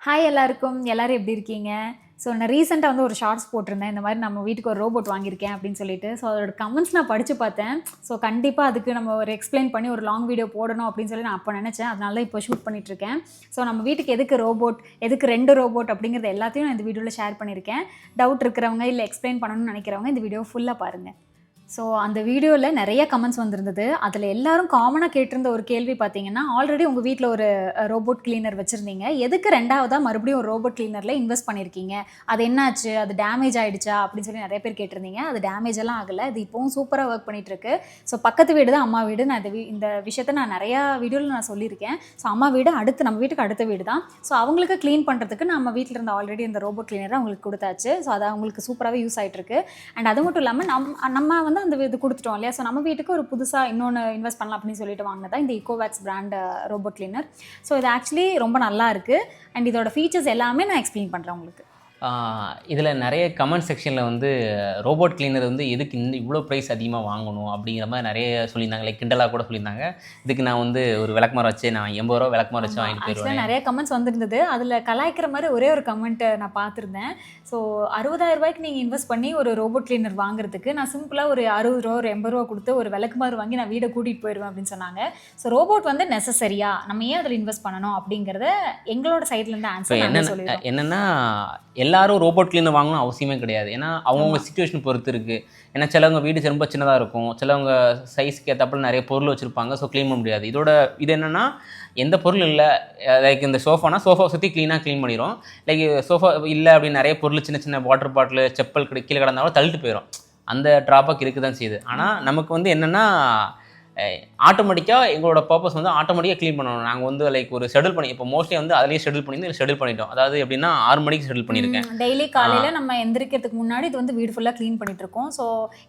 Hi எல்லாருக்கும் எல்லாரும் எப்படி இருக்கீங்க? ஸோ நான் ரீசெண்டாக வந்து ஒரு ஷார்ட்ஸ் போட்டிருந்தேன். இந்த மாதிரி நம்ம வீட்டுக்கு ஒரு ரோபோட் வாங்கியிருக்கேன் அப்படின்னு சொல்லிட்டு. ஸோ அதோட கமெண்ட்ஸ் நான் படித்து பார்த்தேன். ஸோ கண்டிப்பாக அதுக்கு நம்ம ஒரு எக்ஸ்பிளைன் பண்ணி ஒரு லாங் வீடியோ போடணும் அப்படின்னு சொல்லி நான் அப்போ நினச்சேன். அதனால தான் இப்போ ஷூட் பண்ணிகிட்ருக்கேன். ஸோ நம்ம வீட்டுக்கு எதுக்கு ரோபோட், எதுக்கு 2 ரோபோட் அப்படிங்கிறது எல்லாத்தையும் நான் இந்த வீடியோவில் ஷேர் பண்ணியிருக்கேன். டவுட் இருக்கிறவங்க இல்லை எக்ஸ்பிளைன் பண்ணணும்னு நினைக்கிறவங்க இந்த வீடியோ ஃபுல்லாக பாருங்கள். ஸோ அந்த வீடியோவில் நிறைய கமெண்ட்ஸ் வந்திருந்தது. அதில் எல்லாரும் காமனாக கேட்டிருந்த ஒரு கேள்வி பார்த்தீங்கன்னா, ஆல்ரெடி உங்கள் வீட்டில் ஒரு ரோபோட் கிளீனர் வச்சுருந்தீங்க, எதுக்கு 2வதாக மறுபடியும் ஒரு ரோபோட் கிளீனரில் இன்வெஸ்ட் பண்ணியிருக்கீங்க, அது என்னாச்சு, அது டேமேஜ் ஆகிடுச்சா அப்படின்னு சொல்லி நிறைய பேர் கேட்டிருந்தீங்க. அது டேமேஜ் எல்லாம் ஆகலை, அது இப்போவும் சூப்பராக ஒர்க் பண்ணிகிட்ருக்கு. ஸோ பக்கத்து வீடு தான் அம்மா வீடு. நான் இந்த விஷயத்தை நான் நிறையா வீடியோவில் நான் சொல்லியிருக்கேன். ஸோ அம்மா வீடு அடுத்து நம்ம வீட்டுக்கு அடுத்த வீடு தான். ஸோ அவங்களுக்கு க்ளீன் பண்ணுறதுக்கு நம்ம வீட்டில் இருந்த ஆல்ரெடி இந்த ரோபோட் கிளீனரை அவங்களுக்கு கொடுத்தாச்சு. ஸோ அது அவங்களுக்கு சூப்பராகவே யூஸ் ஆகிட்டுருக்கு. அண்ட் அது மட்டும் இல்லாமல் நம்ம வந்து அந்த இது கொடுத்துட்டோம் இல்லையா. ஸோ நம்ம வீட்டுக்கு ஒரு புதுசாக இன்னொன்று இன்வெஸ்ட் பண்ணலாம் அப்படின்னு சொல்லிட்டு வாங்கினதா இந்த ஈகோவேக்ஸ் பிராண்ட் ரோபோட் கிளீனர். ஸோ இது ஆக்சுவலி ரொம்ப நல்லா இருக்குது. அண்ட் இதோட ஃபீச்சர்ஸ் எல்லாமே நான் எக்ஸ்பிளைன் பண்ணுறேன் உங்களுக்கு. இதில் நிறைய கமெண்ட் செக்ஷனில் வந்து ரோபோட் கிளீனர் வந்து எதுக்கு இவ்வளோ ப்ரைஸ் அதிகமாக வாங்கணும் அப்படிங்கிற மாதிரி நிறைய சொல்லியிருந்தாங்க. லைக் கிண்டலாக கூட சொல்லியிருந்தாங்க. இதுக்கு நான் வந்து ஒரு விளக்குமாறு வச்சு நான் 80 ரூபா விளக்குமாறு வச்சு வாங்கிட்டு போயிடுவேன். நிறைய கமெண்ட்ஸ் வந்திருந்தது. அதில் கலாய்க்கிற மாதிரி ஒரே ஒரு கமெண்ட்டை நான் பார்த்துருந்தேன். ஸோ 60,000 ரூபாய்க்கு நீங்கள் இன்வெஸ்ட் பண்ணி ஒரு ரோபோட் கிளீனர் வாங்குறதுக்கு நான் சிம்பிளாக ஒரு 60 ரூபா ஒரு 80 ரூபா கொடுத்து ஒரு விளக்குமாறு வாங்கி நான் வீடை கூட்டிகிட்டு போயிடுவேன் அப்படின்னு சொன்னாங்க. ஸோ ரோபோட் வந்து நெசசரியா, நம்ம ஏன் அதில் இன்வெஸ்ட் பண்ணணும் அப்படிங்கிறத எங்களோட சைட்லேருந்து ஆன்சர் என்னென்னா, எல்லாரும் ரோபோட் கிளீனர் வாங்கணும் அவசியமே கிடையாது. ஏன்னா அவங்கவுங்க சிச்சுவேஷன் பொறுத்து இருக்குது. ஏன்னா சிலவங்க வீடு ரொம்ப சின்னதாக இருக்கும், சிலவங்க சைஸ்க்கு ஏற்றப்பல நிறைய பொருள் வச்சுருப்பாங்க. ஸோ க்ளீன் பண்ண முடியாது. இது என்னென்னா, எந்த பொருள் இல்லை, லைக் இந்த சோஃபானா சோஃபாவை சுற்றி க்ளீன் பண்ணிடும். லைக் சோஃபா இல்லை அப்படின்னு நிறைய பொருள் சின்ன சின்ன வாட்டர் பாட்டில் செப்பல் கீழே கிடந்தாலும் தள்ளிட்டு போயிடும். அந்த ட்ராபேக் இருக்குது தான் செய்யுது. ஆனால் நமக்கு வந்து என்னென்னா, ஆட்டோமேட்டிக்காக எங்களோட பர்பஸ் வந்து ஆட்டோமேட்டிக்காக க்ளீன் பண்ணணும். நாங்கள் வந்து லைக் ஒரு ஷெடியூல் பண்ணி, இப்போ மோஸ்ட்லி வந்து அதிலேயே ஷெடியூல் பண்ணிட்டோம். அதாவது எப்படின்னா 6 மணிக்கு ஷெடியூல் பண்ணியிருக்கேன். டெய்லி காலையில் நம்ம எந்திரிக்கிறதுக்கு முன்னாடி இது வந்து வீடு ஃபுல்லாக க்ளீன் பண்ணிட்டு இருக்கோம். ஸோ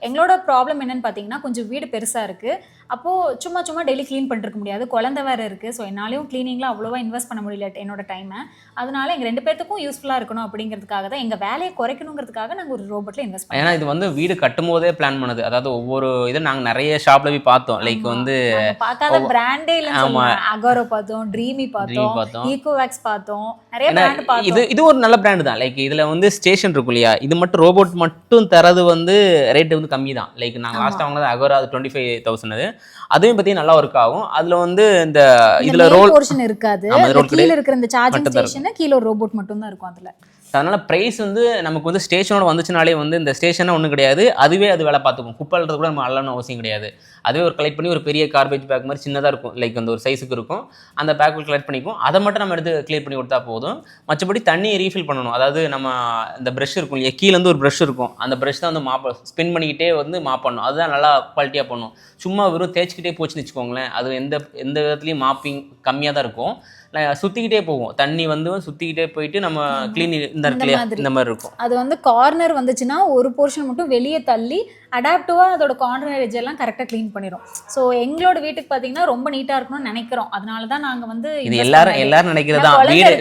எங்களோட ப்ராப்ளம் என்னென்னு பார்த்தீங்கன்னா, கொஞ்சம் வீடு பெருசாக இருக்குது. அப்போது சும்மா டெய்லி க்ளீன் பண்ணிருக்க முடியாது, குழந்தை வேறு இருக்குது. ஸோ என்னாலையும் க்ளீனிங்கில் அவ்வளோவா இன்வெஸ்ட் பண்ண முடியல என்னோட டைமை. அதனால எங்கள் 2 பேர்த்துக்கும் யூஸ்ஃபுல்லாக இருக்கணும் அப்படிங்கிறதுக்காக தான், எங்கள் வேலையை குறைக்கணுங்கிறதுக்காக நாங்கள் ஒரு ரோபோட்டில் இன்வெஸ்ட் பண்ணோம். ஏன்னா இது வந்து வீடு கட்டும் போதே பிளான் பண்ணது. அதாவது ஒவ்வொரு இதை நாங்கள் நிறைய ஷாப்பில் போய் பார்த்தோம். லைக் வந்து பார்க்காத பிராண்டே இல்ல, அகோரோ பார்த்தோம், ட்ரீமி பார்த்தோம், ஈகோவேக்ஸ் பார்த்தோம், நிறைய பிராண்ட் பார்த்தோம். இது ஒரு நல்ல பிராண்ட் தான். லைக் இதுல வந்து ஸ்டேஷன் இருக்கும் இல்லையா, இது மட்டும் ரோபோட் மட்டும் தரது வந்து ரேட் வந்து கம்மி தான். லைக் நாங்கள் லாஸ்ட் வாங்கினது அகோரா, அது 25,000. அதுவும் பார்த்தீங்கன்னா நல்லா ஒர்க் ஆகும். அதுல வந்து இந்த இதுல ரோல் போர்ஷன் இருக்காது, கீழ இருக்கிற இந்த சார்ஜிங் ஸ்டேஷன் கீழ ஒரு ரோபோட் மட்டும் தான் இருக்கும் அதுல. அதனால பிரைஸ் வந்து நமக்கு வந்து ஸ்டேஷனோட வந்துச்சுனாலே வந்து இந்த ஸ்டேஷனாக ஒன்றும் கிடையாது, அதுவே அது வேலை பார்த்துக்கும். குப்பை அள்ளுறது கூட நம்ம அள்ளணும் அவசியம் கிடையாது. அதுவே ஒரு கலெக்ட் பண்ணி ஒரு பெரிய கார்பேஜ் பேக் மாதிரி சின்னதாக இருக்கும், லைக் அந்த ஒரு சைஸுக்கு இருக்கும், அந்த பேக் கலெக்ட் பண்ணிக்கும். அதை மட்டும் நம்ம எடுத்து கிளியர் பண்ணி கொடுத்தா போதும். மற்றபடி தண்ணியை ரீஃபில் பண்ணணும். அதாவது நம்ம இந்த ப்ரஷ் இருக்கும் இல்லையா, கீழேருந்து ஒரு ப்ரஷ் இருக்கும், அந்த ப்ரஷ் தான் வந்து ஸ்பின் பண்ணிக்கிட்டே வந்து பண்ணணும். அதுதான் நல்லா குவாலிட்டியாக பண்ணும். சும்மா வெறும் தேய்ச்சிக்கிட்டே போச்சுன்னு வச்சுக்கோங்களேன், அது எந்த விதத்துலையும் மாப்பிங் கம்மியாக தான் இருக்கும். சுற்றிக்கிட்டே போகும், தண்ணி வந்து சுற்றிக்கிட்டே போயிட்டு நம்ம க்ளீன் இந்த மாதிரி இருக்கும். அது வந்து கார்னர் வந்துச்சுன்னா ஒரு போர்ஷன் மட்டும் வெளியே தள்ளி அடாப்டிவாக அதோட கார்னர் எட்ஜ் எல்லாம் கரெக்டாக க்ளீன் பண்ணிடும். ஸோ எங்களோட வீட்டுக்கு பார்த்தீங்கன்னா ரொம்ப நீட்டாக இருக்கணும்னு நினைக்கிறோம். அதனால தான் நாங்கள் வந்து இது எல்லாரும் நினைக்கிறது தான்,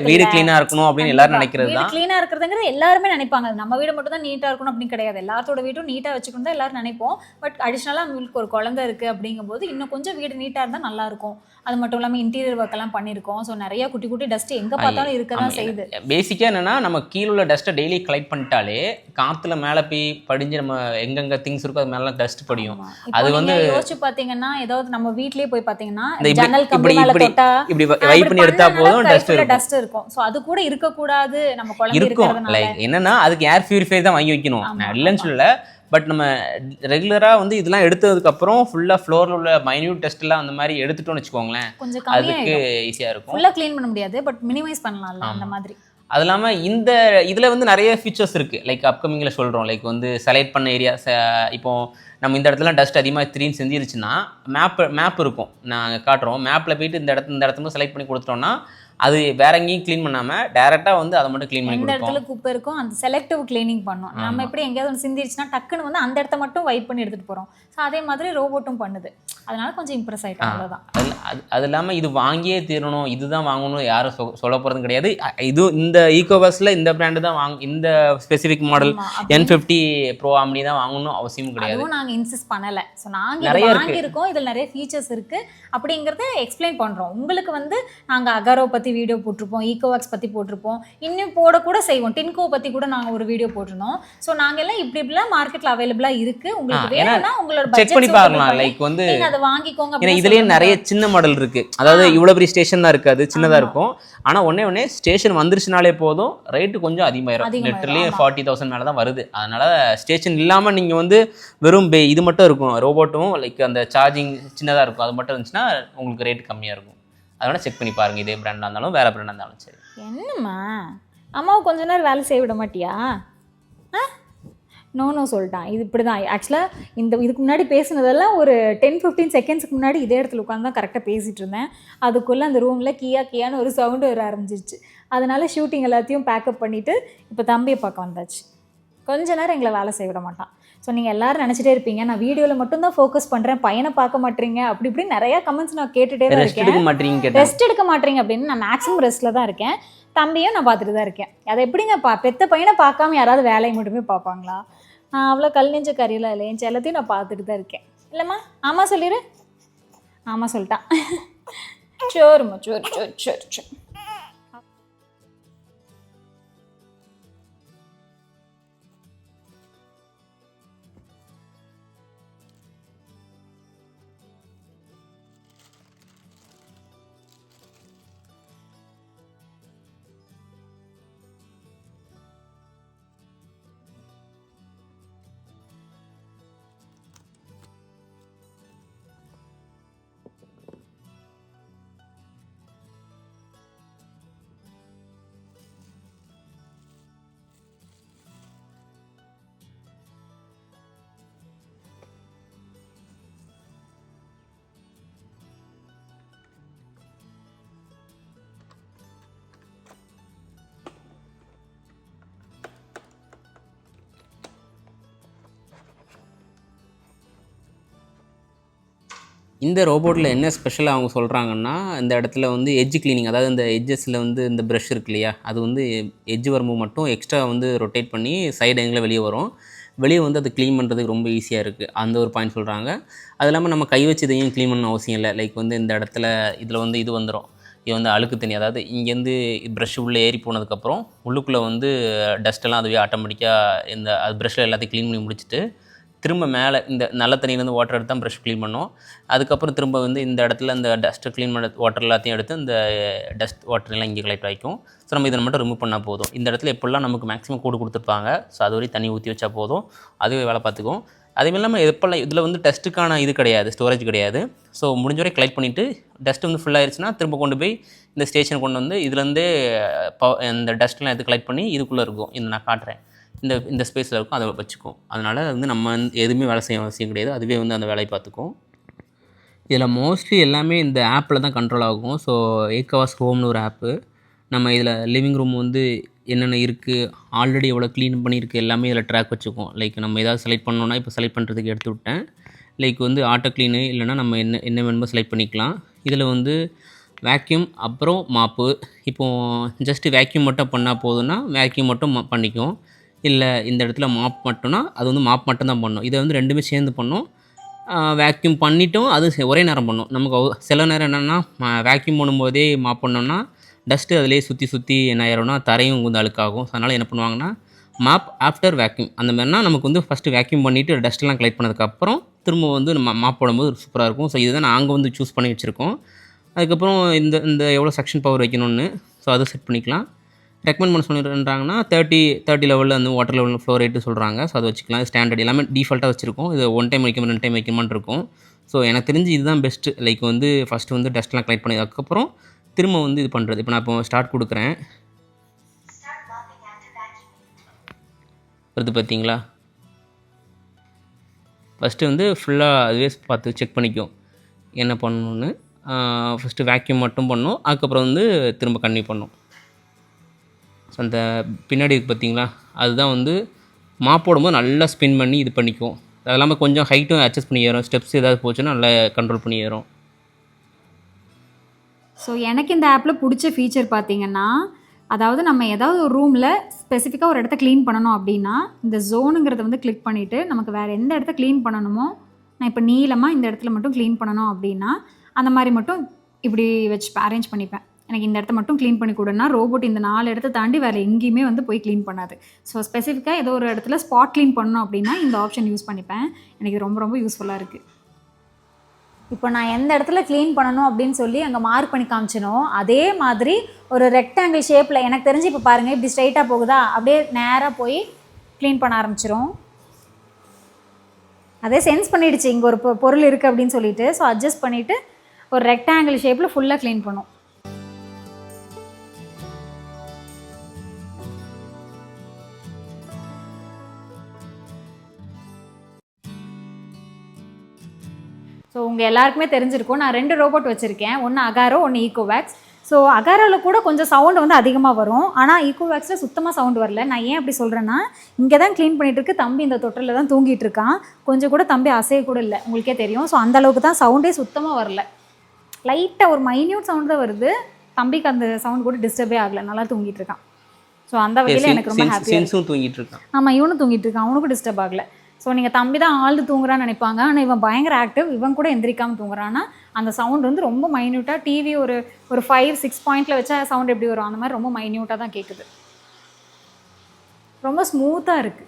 வீடு க்ளீனாக இருக்கணும் அப்படின்னு எல்லாரும் நினைக்கிறது தான். க்ளீனாக இருக்கிறதுங்கிறது எல்லாருமே நினைப்பாங்க. நம்ம வீடு மட்டும் தான் நீட்டாக இருக்கணும் அப்படின்னு கிடையாது, எல்லாத்தோட வீட்டும் நீட்டாக வச்சுக்கணும் தான் எல்லாரும் நினைப்போம். பட் அடிஷ்னலாக அவங்களுக்கு ஒரு குழந்தை இருக்குது அப்படிங்கும்போது இன்னும் கொஞ்சம் வீடு நீட்டாக இருந்தால் நல்லாயிருக்கும். அது மட்டும் இல்லாமல் இன்டீரியர் ஒர்க் எல்லாம் பண்ணியிருக்கோம். ஸோ நிறைய குட்டி டஸ்ட் எங்கே பார்த்தாலும் இருக்க தான் செய்யுது. பேசிக்காக என்னன்னா, நம்ம கீழே உள்ள டஸ்ட்டை டெய்லி கலெக்ட் பண்ணிட்டாலே காற்றுல மேலே போய் படிஞ்சு நம்ம எங்கெங்க திங்ஸ் இருக்கோ அது மேலே டஸ்ட் படியும். அது வந்து யோசிச்சு பார்த்தீங்கன்னா, ஏதாவது நம்ம வீட்லயே போய் பார்த்தீங்கன்னா ஜன்னல் கம்பி மேலே தொட்டா இப்படி வைப் பண்ணி எடுத்தா போதும் டஸ்ட் இருக்கும். ஸோ அது கூட இருக்கக்கூடாது, நம்ம குழந்தை இருக்கிறதுனால. லைக் என்னன்னா, அதுக்கு ஏர் பியூரிஃபையர் தான் வாங்கி வைக்கணும், நான் இல்லைன்னு சொல்லல. பட் நம்ம ரெகுலராக வந்து இதெல்லாம் எடுத்ததுக்கப்புறம் ஃபுல்லாக ஃப்ளோரில் உள்ள மைன்யூட் டெஸ்ட்லாம் அந்த மாதிரி எடுத்துட்டோம்னு வச்சுக்கோங்களேன், அதுக்கு ஈஸியாக இருக்கும். ஃபுல்லாக க்ளீன் பண்ண முடியாது, பட் மினிமைஸ் பண்ணலாம்ல அந்த மாதிரி. அது இல்லாமல் இதில் வந்து நிறைய ஃபீச்சர்ஸ் இருக்குது. லைக் அப்கமிங்கில் சொல்கிறோம். லைக் வந்து செலக்ட் பண்ண ஏரியா, இப்போது நம்ம இந்த இடத்துல டஸ்ட் அதிகமாக திடீர்னு செஞ்சிருச்சுன்னா மேப் இருக்கும், நாங்கள் காட்டுறோம். மேப்பில் போயிட்டு இந்த இடத்துல செலக்ட் பண்ணி கொடுத்துட்டோம்னா அது வேற எங்கேயும் க்ளீன் பண்ணாமல் டேரெக்டாக வந்து அதை மட்டும் க்ளீன் பண்ணி எந்த இடத்துல குப்பை இருக்கும் அந்த செலக்டிவ் க்ளீனிங் பண்ணோம். நம்ம எப்படி எங்கேயாவது ஒன்று சிந்திருச்சுன்னா டக்குன்னு வந்து அந்த இடத்த மட்டும் வைப் பண்ணி எடுத்துகிட்டு போகிறோம். ஸோ அதே மாதிரி ரோபோட்டும் பண்ணுது. அதனால கொஞ்சம் இம்ப்ரெஸ் ஆகிட்டோம், அவ்வளோதான். அது இல்லாமல் இது வாங்கியே தீரணும், இதுதான் வாங்கணும் யாரும் சொல்ல போகிறது கிடையாது. இந்த ஈகோவேக்ஸில் இந்த பிராண்டு தான் இந்த specific model N50 Pro Omni தான் வாங்கணும் அவசியம் கிடையாது. அதுவும் நாங்கள் இன்சிஸ்ட் பண்ணலை. ஸோ நாங்கள் வாங்கியிருக்கோம், இதில் நிறைய ஃபீச்சர்ஸ் இருக்குது அப்படிங்கிறத எக்ஸ்பிளைன் பண்ணுறோம். உங்களுக்கு வந்து நாங்கள் அகரோ பற்றி பற்றி வீடியோ போட்டிருப்போம், ஈகோவாக்ஸ் பற்றி போட்டிருப்போம், இன்னும் போடக்கூட செய்வோம். டின்கோ பற்றி கூட நாங்கள் ஒரு வீடியோ போட்டிருந்தோம். ஸோ நாங்கள் எல்லாம் இப்படிலாம் மார்க்கெட்டில் அவைலபிளாக இருக்குது. உங்களுக்கு வேணும்னா உங்களோட செக் பண்ணி பார்க்கலாம். லைக் வந்து அதை வாங்கிக்கோங்க. ஏன்னா இதுலேயே நிறைய சின்ன மாடல் இருக்குது. அதாவது இவ்வளோ பெரிய ஸ்டேஷன் தான் இருக்காது, சின்னதாக இருக்கும். ஆனால் ஒன்னே ஸ்டேஷன் வந்துருச்சுனாலே போதும், ரேட்டு கொஞ்சம் அதிகமாயிரும். லிட்டர்லி 40,000 மேலே தான் வருது. அதனால் ஸ்டேஷன் இல்லாமல் நீங்கள் வந்து வெறும் இது மட்டும் இருக்கும், ரோபோட்டும் லைக் அந்த சார்ஜிங் சின்னதாக இருக்கும், அது மட்டும் இருந்துச்சுன்னா உங்களுக்கு ரேட் கம்மியாக இருக்கும். அதனால் செக் பண்ணி பாருங்கள். இதே பிராண்டாக இருந்தாலும் வேறு பிராண்டாக இருந்தாலும் சரி. என்னம்மா அம்மாவை கொஞ்ச நேரம் வேலை செய்ய விட மாட்டியா? நோ சொல்லிட்டான். இது இப்படி தான் ஆக்சுவலாக இதுக்கு முன்னாடி பேசுனதெல்லாம் ஒரு 10-15 செகண்ட்ஸுக்கு முன்னாடி இதே இடத்துல உட்காந்து தான் கரெக்டாக பேசிகிட்டு இருந்தேன். அதுக்குள்ளே அந்த ரூமில் கியான்னு ஒரு சவுண்டு வர ஆரம்பிச்சிருச்சு. அதனால் ஷூட்டிங் எல்லாத்தையும் பேக்கப் பண்ணிவிட்டு இப்போ தம்பியை பார்க்க வந்தாச்சு. கொஞ்ச நேரம் எங்களை வேலை செய்ய விட மாட்டான். ஸோ நீங்கள் எல்லோரும் நினச்சிட்டே இருப்பீங்க, நான் வீடியோவில் மட்டும்தான் ஃபோக்கஸ் பண்ணுறேன், பையனை பார்க்க மாட்டீங்க அப்படி இப்படி நிறையா கமெண்ட்ஸ் நான் கேட்டுகிட்டே தான் இருக்கேன். ரெஸ்ட் எடுக்க மாட்டீங்க அப்படின்னு. நான் மேக்ஸிமம் ரெஸ்ட்டில் தான் இருக்கேன். தம்பியும் நான் பார்த்துட்டு தான் இருக்கேன். அதை எப்படிங்க பெத்த பையனை பார்க்காம யாராவது வேலையை மட்டுமே பார்ப்பாங்களா? நான் அவ்வளோ கல் நெஞ்ச கறியெல்லாம் இல்லை, என் எல்லாத்தையும் நான் பார்த்துட்டு தான் இருக்கேன். இல்லைம்மா ஆமாம் சொல்லிடு. ஆமாம் சொல்லிட்டான். சோறுமா சோறு. இந்த ரோபோட்டில் என்ன ஸ்பெஷலாக அவங்க சொல்கிறாங்கன்னா, இந்த இடத்துல வந்து எட்ஜ் கிளீனிங், அதாவது இந்த எட்ஜஸில் வந்து இந்த ப்ரஷ் இருக்கு இல்லையா, அது வந்து எட்ஜ் வரும்போது மட்டும் எக்ஸ்ட்ரா வந்து ரொட்டேட் பண்ணி சைடு எங்கில் வெளியே வரும். வெளியே வந்து அது க்ளீன் பண்ணுறதுக்கு ரொம்ப ஈஸியாக இருக்குது. அந்த ஒரு பாயிண்ட் சொல்கிறாங்க. அது இல்லாமல் நம்ம கை வச்சு இதையும் க்ளீன் பண்ண அவசியம் இல்லை. லைக் வந்து இந்த இடத்துல இதில் வந்து இது வந்துடும், இது வந்து அழுக்கு தண்ணி, அதாவது இங்கேருந்து ப்ரஷ் உள்ளே ஏறி போனதுக்கப்புறம் உள்ளுக்குள்ளே வந்து டஸ்ட்டெல்லாம் அதுவே ஆட்டோமேட்டிக்காக இந்த அது ப்ரஷ்ஷில் எல்லாத்தையும் க்ளீன் பண்ணி முடிச்சுட்டு திரும்ப மேலே இந்த நல்ல தண்ணியிலேருந்து வாட்டர் எடுத்து தான் ப்ரஷ் க்ளீன் பண்ணோம். அதுக்கப்புறம் திரும்ப வந்து இந்த இடத்துல இந்த டஸ்ட்டை க்ளீன் பண்ண வாட்டர் எல்லாத்தையும் எடுத்து இந்த டஸ்ட் வாட்டர்லாம் இங்கே கலெக்ட் ஆகிக்கும். ஸோ நம்ம இதை மட்டும் ரிமூவ் பண்ணால் போதும். இந்த இடத்துல எப்படிலாம் நமக்கு மேக்ஸிமம் கூடு கொடுத்துருப்பாங்க, ஸோ அது வரையும் தண்ணி ஊற்றி வச்சா போதும், அதுவே வேலை பார்த்துக்கும். அதேமாதிரி இல்லாமல் எப்போல்லாம் இதில் வந்து டஸ்ட்டுக்கான இது கிடையாது, ஸ்டோரேஜ் கிடையாது. ஸோ முடிஞ்ச வரை கலெக்ட் பண்ணிவிட்டு டஸ்ட் வந்து ஃபுல் ஆயிடுச்சுன்னா திரும்ப கொண்டு போய் இந்த ஸ்டேஷன் கொண்டு வந்து இதுலேருந்தே இந்த டஸ்ட்லாம் எடுத்து கலெக்ட் பண்ணி இதுக்குள்ளே இருக்கும். இந்த நான் காட்டுறேன், இந்த ஸ்பேஸில் இருக்கும், அதை வச்சுக்கும். அதனால் வந்து நம்ம எதுவுமே வேலை செய்ய அவசியம் கிடையாது, அதுவே வந்து அந்த வேலையை பார்த்துக்கும். இதில் மோஸ்ட்லி எல்லாமே இந்த ஆப்பில் தான் கண்ட்ரோல் ஆகும். ஸோ ஏகவாஸ் ஹோம்னு ஒரு ஆப்பு. நம்ம இதில் லிவிங் ரூம் வந்து என்னென்ன இருக்குது, ஆல்ரெடி எவ்வளோ க்ளீன் பண்ணியிருக்கு எல்லாமே இதில் ட்ராக் வச்சுக்கும். லைக் நம்ம ஏதாவது செலக்ட் பண்ணோன்னா, இப்போ செலக்ட் பண்ணுறதுக்கு எடுத்து விட்டேன். லைக் வந்து ஆட்டோ க்ளீனு, இல்லைனா நம்ம என்ன வேணுமோ செலக்ட் பண்ணிக்கலாம். இதில் வந்து வேக்யூம் அப்புறம் மாப்பு. இப்போது ஜஸ்ட்டு வேக்யூம் மட்டும் பண்ணால் போதும்னா வேக்யூம் மட்டும் பண்ணிக்கும். இல்லை இந்த இடத்துல மாப் மட்டும்னா அது வந்து மாப் மட்டும் தான் பண்ணும். இதை வந்து ரெண்டுமே சேர்ந்து பண்ணும். வேக்யூம் பண்ணிவிட்டும் அது ஒரே நேரம் பண்ணும். நமக்கு சில நேரம் என்னென்னா வேக்யூம் பண்ணும்போதே மாப் பண்ணோம்னா டஸ்ட்டு அதிலே சுற்றி என்ன ஆயிரும்னா தரையும் வந்து அழுக்காகும். ஸோ அதனால் என்ன பண்ணுவாங்கன்னா மாப் ஆஃப்டர் வேக்யூம் அந்த மாதிரினா நமக்கு வந்து ஃபஸ்ட்டு வேக்யூம் பண்ணிவிட்டு டஸ்ட்டெல்லாம் கலெக்ட் பண்ணதுக்கப்புறம் திரும்ப வந்து நம்ம மாப் போடும்போது சூப்பராக இருக்கும். ஸோ இதுதான் நாங்கள் வந்து சூஸ் பண்ணி வச்சுருக்கோம். அதுக்கப்புறம் இந்த எவ்வளோ செக்ஷன் பவர் வைக்கணும்னு ஸோ அதை செட் பண்ணிக்கலாம். ரெக்கமெண்ட் பண்ண சொல்லிடுறாங்கன்னா 30 லெவலில் வந்து வாட்டர் லெவலில் ஃப்ளோ ரேட்டு சொல்கிறாங்க. ஸோ அதை வச்சுக்கலாம். ஸ்டாண்டர்ட் எல்லாமே டிஃபால்ட்டாக வச்சுருக்கோம். இது 1 டைம் வைக்கணும் 2 டைம் வைக்கணுமான்னு இருக்கும். ஸோ எனக்கு தெரிஞ்சு இதுதான் பெஸ்ட்டு. லைக் வந்து ஃபஸ்ட்டு வந்து டஸ்ட்லாம் கலெக்ட் பண்ணி அதுக்கப்புறம் திரும்ப வந்து இது பண்ணுறது. இப்போ நான் இப்போ ஸ்டார்ட் கொடுக்குறேன், வருது பார்த்தீங்களா? ஃபஸ்ட்டு வந்து ஃபுல்லாக அதுவே பார்த்து செக் பண்ணிக்கும் என்ன பண்ணணுன்னு. ஃபஸ்ட்டு வேக்யூம் மட்டும் பண்ணும், அதுக்கப்புறம் வந்து திரும்ப கன்டினியூ பண்ணும். ஸோ அந்த பின்னாடி இருக்குது பார்த்தீங்களா, அதுதான் வந்து மாப் போடும்போது நல்லா ஸ்பின் பண்ணி இது பண்ணிக்கும். அது இல்லாமல் கொஞ்சம் ஹைட்டும் அட்ஜஸ்ட் பண்ணி ஏறும். ஸ்டெப்ஸ் ஏதாவது போச்சுன்னா நல்லா கண்ட்ரோல் பண்ணி ஏறும். ஸோ எனக்கு இந்த ஆப்பில் பிடிச்ச ஃபீச்சர் பார்த்தீங்கன்னா, அதாவது நம்ம ஏதாவது ஒரு ரூமில் ஸ்பெசிஃபிக்காக ஒரு இடத்த க்ளீன் பண்ணணும் அப்படின்னா இந்த ஜோனுங்கிறத வந்து கிளிக் பண்ணிவிட்டு நமக்கு வேறு எந்த இடத்த க்ளீன் பண்ணணுமோ, நான் இப்போ நீளமாக இந்த இடத்துல மட்டும் க்ளீன் பண்ணணும் அப்படின்னா அந்த மாதிரி மட்டும் இப்படி வச்சு அரேஞ்ச் பண்ணிப்பேன். எனக்கு இந்த இடத்த மட்டும் க்ளீன் பண்ணி கொடுன்னா ரோபோட் இந்த 4 இடத்த தாண்டி வேறு எங்கேயுமே வந்து போய் க்ளீன் பண்ணாது. ஸோ ஸ்பெசிஃபிக்காக ஏதோ ஒரு இடத்துல ஸ்பாட் க்ளீன் பண்ணணும் அப்படின்னா இந்த ஆப்ஷன் யூஸ் பண்ணிப்பேன். எனக்கு இது ரொம்ப ரொம்ப யூஸ்ஃபுல்லாக இருக்குது. இப்போ நான் எந்த இடத்துல க்ளீன் பண்ணணும் அப்படின்னு சொல்லி அங்கே மார்க் பண்ணி காமிச்சனோ அதே மாதிரி ஒரு ரெக்டாங்கிள் ஷேப்பில் எனக்கு தெரிஞ்சு இப்போ பாருங்கள் இப்படி ஸ்ட்ரைட்டாக போகுதா, அப்படியே நேராக போய் க்ளீன் பண்ண ஆரம்பிச்சிரும். அதே சென்ஸ் பண்ணிடுச்சு இங்கே ஒரு பொருள் இருக்குது அப்படின்னு சொல்லிட்டு. ஸோ அட்ஜஸ்ட் பண்ணிவிட்டு ஒரு ரெக்டாங்கிள் ஷேப்பில் ஃபுல்லாக க்ளீன் பண்ணும். ஸோ உங்கள் எல்லாருக்குமே தெரிஞ்சிருக்கும், நான் 2 ரோபோட் வச்சுருக்கேன். ஒன்று அகாரோ, ஒன்று ஈகோவேக்ஸ். ஸோ அகாரோவில் கூட கொஞ்சம் சவுண்டு வந்து அதிகமாக வரும், ஆனால் ஈகோவேக்ஸில் சுத்தமாக சவுண்டு வரல. நான் ஏன் அப்படி சொல்கிறேன்னா, இங்கே தான் க்ளீன் பண்ணிகிட்டு இருக்கு, தம்பி இந்த தொட்டில் தான் தூங்கிட்டு இருக்கான், கொஞ்சம் கூட தம்பி அசைய கூட இல்லை, உங்களுக்கே தெரியும். ஸோ அந்தளவுக்கு தான் சவுண்டே சுத்தமாக வரல, லைட்டாக ஒரு மைன்யூட் சவுண்டு தான் வருது. தம்பிக்கு அந்த சவுண்ட் கூட டிஸ்டர்பே ஆகலை, நல்லா தூங்கிட்டு இருக்கான். ஸோ அந்த வகையில் எனக்கு ரொம்ப ஹாப்பியாக. தூங்கிட்டு இருக்கான். ஆமாம், இவனும் தூங்கிட்டு இருக்கான், அவனுக்கும் டிஸ்டர்ப் ஆகலை. ஸோ நீங்கள் தம்பி தான் ஆழ்ந்து தூங்குறான்னு நினைப்பாங்க, ஆனால் இவன் பயங்கர ஆக்டிவ், இவன் கூட எந்திரிக்காமல் தூங்குறான்னா அந்த சவுண்ட் வந்து ரொம்ப மைன்யூட்டாக, டிவி ஒரு 5-6 பாயிண்டில் வச்சா சவுண்ட் எப்படி வரும் அந்த மாதிரி ரொம்ப மைன்யூட்டாக தான் கேட்குது. ரொம்ப ஸ்மூத்தாக இருக்குது.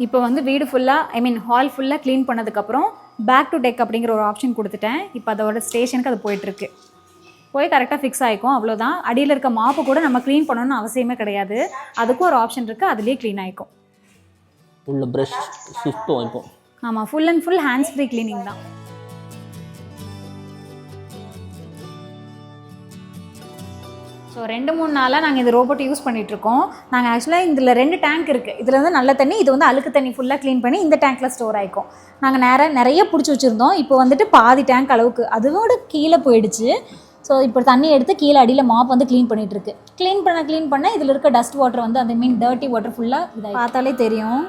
இப்போ வந்து வீடு ஃபுல்லாக ஹால் ஃபுல்லாக க்ளீன் பண்ணதுக்கப்புறம் பேக் டு டெக் அப்படிங்கிற ஒரு ஆப்ஷன் கொடுத்துட்டேன். இப்போ அதோட ஸ்டேஷனுக்கு அது போயிட்டுருக்கு, போய் கரெக்டாக ஃபிக்ஸ் ஆகிக்கும், அவ்வளோதான். அடியில் இருக்க மாப்பு கூட நம்ம க்ளீன் பண்ணணும்னு அவசியமே கிடையாது, அதுக்கும் ஒரு ஆப்ஷன் இருக்குது, அதுலேயே க்ளீன் ஆகிக்கும். உள்ள ப்ரஷ் சுத்தம் இப்போ. ஆமாம், full and full hands free cleaning தான். ஸோ 2-3 நாளாக நாங்கள் இந்த ரோபோட் யூஸ் பண்ணிகிட்ருக்கோம். நாங்கள் ஆக்சுவலாக இதில் 2 டேங்க் இருக்குது. இதில் வந்து நல்ல தண்ணி, இது வந்து அழுக்கு தண்ணி ஃபுல்லாக க்ளீன் பண்ணி இந்த டேங்க்கில் ஸ்டோர் ஆகிக்கும். நாங்கள் நிறைய பிடிச்சி வச்சுருந்தோம், இப்போ வந்துட்டு பாதி டேங்க் அளவுக்கு அதோட கீழே போயிடுச்சு. ஸோ இப்போ தண்ணி எடுத்து கீழே அடியில் மாப் வந்து க்ளீன் பண்ணிகிட்ருக்கு. க்ளீன் பண்ண இதில் இருக்க டஸ்ட் வாட்டர் வந்து டர்ட்டி வாட்டர் ஃபுல்லாக இதை பார்த்தாலே தெரியும்.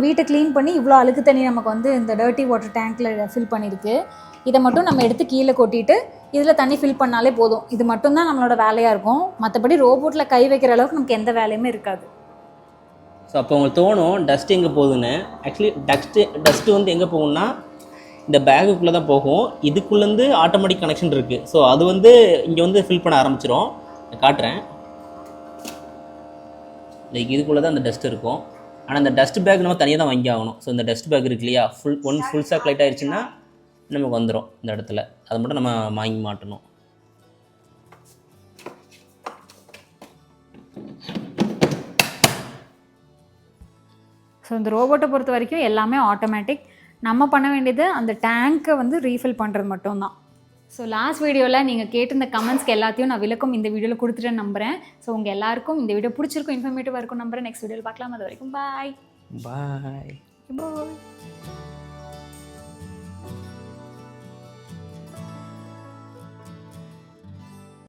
வீட்டை க்ளீன் பண்ணி இவ்வளோ அழுக்கு தண்ணி நமக்கு வந்து இந்த டர்ட்டி வாட்டர் டேங்க்கில் ஃபில் பண்ணியிருக்கு. இதை மட்டும் நம்ம எடுத்து கீழே கொட்டிட்டு இதில் தண்ணி ஃபில் பண்ணாலே போதும். இது மட்டும்தான் நம்மளோட வேலையாக இருக்கும், மற்றபடி ரோபோட்டில் கை வைக்கிற அளவுக்கு நமக்கு எந்த வேலையுமே இருக்காது. ஸோ அப்போ உங்களுக்கு தோணும் டஸ்ட் எங்கே போகுதுன்னு. ஆக்சுவலி டஸ்ட்டு வந்து எங்கே போகும்னா இந்த பேகுக்குள்ளே தான் போகும். இதுக்குள்ளேருந்து ஆட்டோமேட்டிக் கனெக்ஷன் இருக்குது. ஸோ அது வந்து இங்கே வந்து ஃபில் பண்ண ஆரம்பிச்சிடும். காட்டுறேன், லைக் இதுக்குள்ளே தான் அந்த டஸ்ட் இருக்கும். ஆனால் அந்த டஸ்ட் பேக் நம்ம தனியாக தான் வாங்கி ஆகணும். ஸோ இந்த டஸ்ட் பேக் இருக்கு இல்லையா, ஃபுல் சாக் லைட் ஆயிடுச்சுன்னா நமக்கு வந்துடும் இந்த இடத்துல, அதை மட்டும் நம்ம வாங்கி மாட்டணும். ஸோ இந்த ரோபோட்டை பொறுத்த வரைக்கும் எல்லாமே ஆட்டோமேட்டிக். நம்ம பண்ண வேண்டியது அந்த டேங்க்கை வந்து ரீஃபில் பண்ணுறது மட்டும்தான். ஸோ லாஸ்ட் வீடியோவில் நீங்கள் கேட்டிருந்த கமெண்ட்ஸ்க்கு எல்லாத்தையும் நான் விளக்கம் இந்த வீடியோவில் கொடுத்துட்டேன்னு நம்புகிறேன். ஸோ உங்கள் எல்லாருக்கும் இந்த வீடியோ பிடிச்சிருக்கும், இன்ஃபர்மேட்டிவாக இருக்கும் நம்புகிறேன். நெக்ஸ்ட் வீடியோவில் பார்க்கலாம். அது வரைக்கும் பாய்.